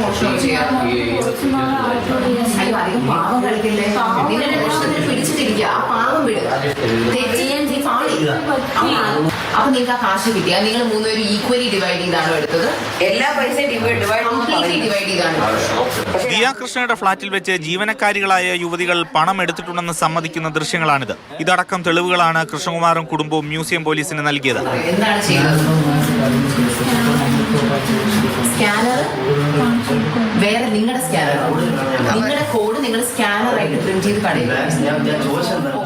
മോഷണം ചെയ്യാം. അയ്യോ അധികം പാവം കളിക്കില്ലേ, നിങ്ങളുടെ മോഷണത്തിന് പിടിച്ചിട്ടിരിക്കുക, ആ പാവം വിടുക. അപ്പൊ നിങ്ങൾക്ക് ആ കാശ് കിട്ടിയ നിങ്ങൾ മൂന്നുപേരും ഈക്വലി ഡിവൈഡ് ചെയ്താണോ എടുത്തത്? എല്ലാ പൈസയും ഡിവൈഡ് ചെയ്താണ്. ദിയ കൃഷ്ണയുടെ ഫ്ളാറ്റിൽ വെച്ച് ജീവനക്കാരികളായ യുവതികൾ പണം എടുത്തിട്ടുണ്ടെന്ന് സമ്മതിക്കുന്ന ദൃശ്യങ്ങളാണിത്. ഇതടക്കം തെളിവുകളാണ് കൃഷ്ണകുമാറും കുടുംബവും മ്യൂസിയം പോലീസിന് നൽകിയത്. എന്താണ് ചെയ്തത്? സ്കാനർ വേറെ നിങ്ങളുടെ സ്കാനർ, നിങ്ങളുടെ കോഡ് നിങ്ങൾ സ്കാനറായിട്ട് പ്രിന്റ് ചെയ്ത് കടയിൽ.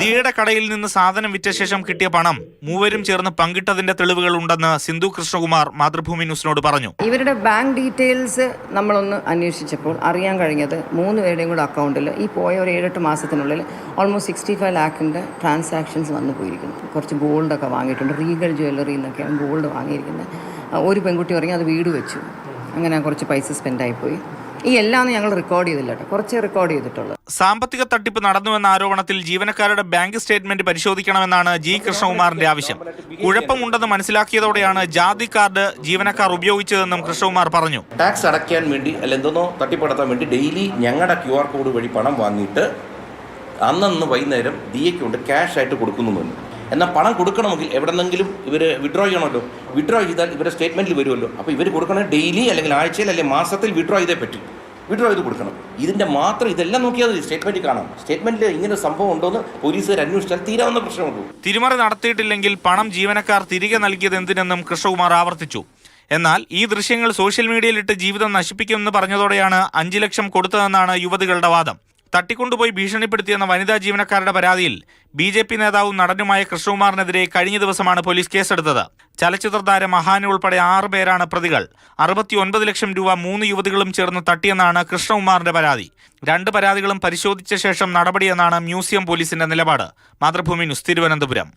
ദിയയുടെ കടയിൽ നിന്ന് സാധനം വിറ്റ ശേഷം കിട്ടിയ പണം മൂവരും ചേർന്ന് പങ്കിട്ടതിന്റെ തെളിവുകൾ ഉണ്ടെന്ന് സിന്ധു കൃഷ്ണകുമാർ മാതൃഭൂമി ന്യൂസിനോട് പറഞ്ഞു. ഇവരുടെ ബാങ്ക് ഡീറ്റെയിൽസ് നമ്മളൊന്ന് അന്വേഷിച്ചപ്പോൾ അറിയാൻ കഴിഞ്ഞത് 3 പേരുടെയും കൂടെ അക്കൗണ്ടിൽ ഈ പോയ ഒരു 7-8 മാസത്തിനുള്ളിൽ ഓൾമോസ്റ്റ് 65 ലാഖിൻ്റെ ട്രാൻസാക്ഷൻസ് വന്നു പോയിരിക്കുന്നു. കുറച്ച് ഗോൾഡൊക്കെ വാങ്ങിയിട്ടുണ്ട്, റീഗൽ ജ്വല്ലറി എന്നൊക്കെയാണ് ഗോൾഡ് വാങ്ങിയിരിക്കുന്നത്. ഒരു പെൺകുട്ടി പറഞ്ഞാൽ അത് വീട് വെച്ചു, അങ്ങനെ കുറച്ച് പൈസ സ്പെൻഡായിപ്പോയി. ഈ എല്ലാം ഞങ്ങൾ റെക്കോർഡ് ചെയ്തില്ല കേട്ടോ, കുറച്ചേ റെക്കോർഡ് ചെയ്തിട്ടുള്ളൂ. സാമ്പത്തിക തട്ടിപ്പ് നടന്നുവെന്ന ആരോപണത്തിൽ ജീവനക്കാരുടെ ബാങ്ക് സ്റ്റേറ്റ്മെന്റ് പരിശോധിക്കണമെന്നാണ് ജി കൃഷ്ണകുമാറിന്റെ ആവശ്യം. കുഴപ്പമുണ്ടെന്ന് മനസ്സിലാക്കിയതോടെയാണ് ജാതി കാർഡ് ജീവനക്കാർ ഉപയോഗിച്ചതെന്നും കൃഷ്ണകുമാർ പറഞ്ഞു. ടാക്സ് അടയ്ക്കാൻ വേണ്ടി എന്തെന്നോ തട്ടിപ്പ് നടത്താൻ വേണ്ടി ഡെയിലി ഞങ്ങളുടെ QR കോഡ് വഴി പണം വാങ്ങിയിട്ട് അന്നന്ന് വൈകുന്നേരം ദിയയ്ക്ക് കൊണ്ട് ക്യാഷ് ആയിട്ട് കൊടുക്കുന്നുണ്ട്. എന്നാൽ പണം കൊടുക്കണമെങ്കിൽ എവിടെന്നെങ്കിലും ഇവർ വിഡ്രോ ചെയ്യണമല്ലോ. വിഡ്രോ ചെയ്താൽ ഇവരുടെ സ്റ്റേറ്റ്മെൻറ്റിൽ വരുമല്ലോ. അപ്പോൾ ഇവർ കൊടുക്കണത് ഡെയിലി അല്ലെങ്കിൽ ആഴ്ചയിൽ അല്ലെങ്കിൽ മാസത്തിൽ വിഡ്രോ ചെയ്തേ പറ്റും. വിഡ്രോ ചെയ്ത് കൊടുക്കണം. ഇതിൻ്റെ മാത്രം ഇതെല്ലാം നോക്കിയാൽ സ്റ്റേറ്റ്മെൻറ്റിൽ കാണാം. സ്റ്റേറ്റ്മെൻറ്റിൽ ഇങ്ങനെ സംഭവം ഉണ്ടോയെന്ന് പോലീസുകാർ അന്വേഷിച്ചാൽ തീരാവുന്ന പ്രശ്നമുള്ളൂ. തിരിമറി നടത്തിയിട്ടില്ലെങ്കിൽ പണം ജീവനക്കാർ തിരികെ നൽകിയത് എന്തിനെന്നും കൃഷ്ണകുമാർ ആവർത്തിച്ചു. എന്നാൽ ഈ ദൃശ്യങ്ങൾ സോഷ്യൽ മീഡിയയിലിട്ട് ജീവിതം നശിപ്പിക്കുമെന്ന് പറഞ്ഞതോടെയാണ് 5 ലക്ഷം കൊടുത്തതെന്നാണ് യുവതികളുടെ വാദം. തട്ടിക്കൊണ്ടുപോയി ഭീഷണിപ്പെടുത്തിയെന്ന വനിതാ ജീവനക്കാരുടെ പരാതിയിൽ BJP നേതാവും നടനുമായ കൃഷ്ണകുമാറിനെതിരെ കഴിഞ്ഞ ദിവസമാണ് പോലീസ് കേസെടുത്തത്. ചലച്ചിത്ര താരം അഹാന ഉൾപ്പെടെ 6 പേരാണ് പ്രതികൾ. 69 ലക്ഷം രൂപ 3 യുവതികളും ചേർന്ന് തട്ടിയെന്നാണ് കൃഷ്ണകുമാറിന്റെ പരാതി. 2 പരാതികളും പരിശോധിച്ച ശേഷം നടപടിയെന്നാണ് മ്യൂസിയം പോലീസിന്റെ നിലപാട്. മാതൃഭൂമി ന്യൂസ്, തിരുവനന്തപുരം.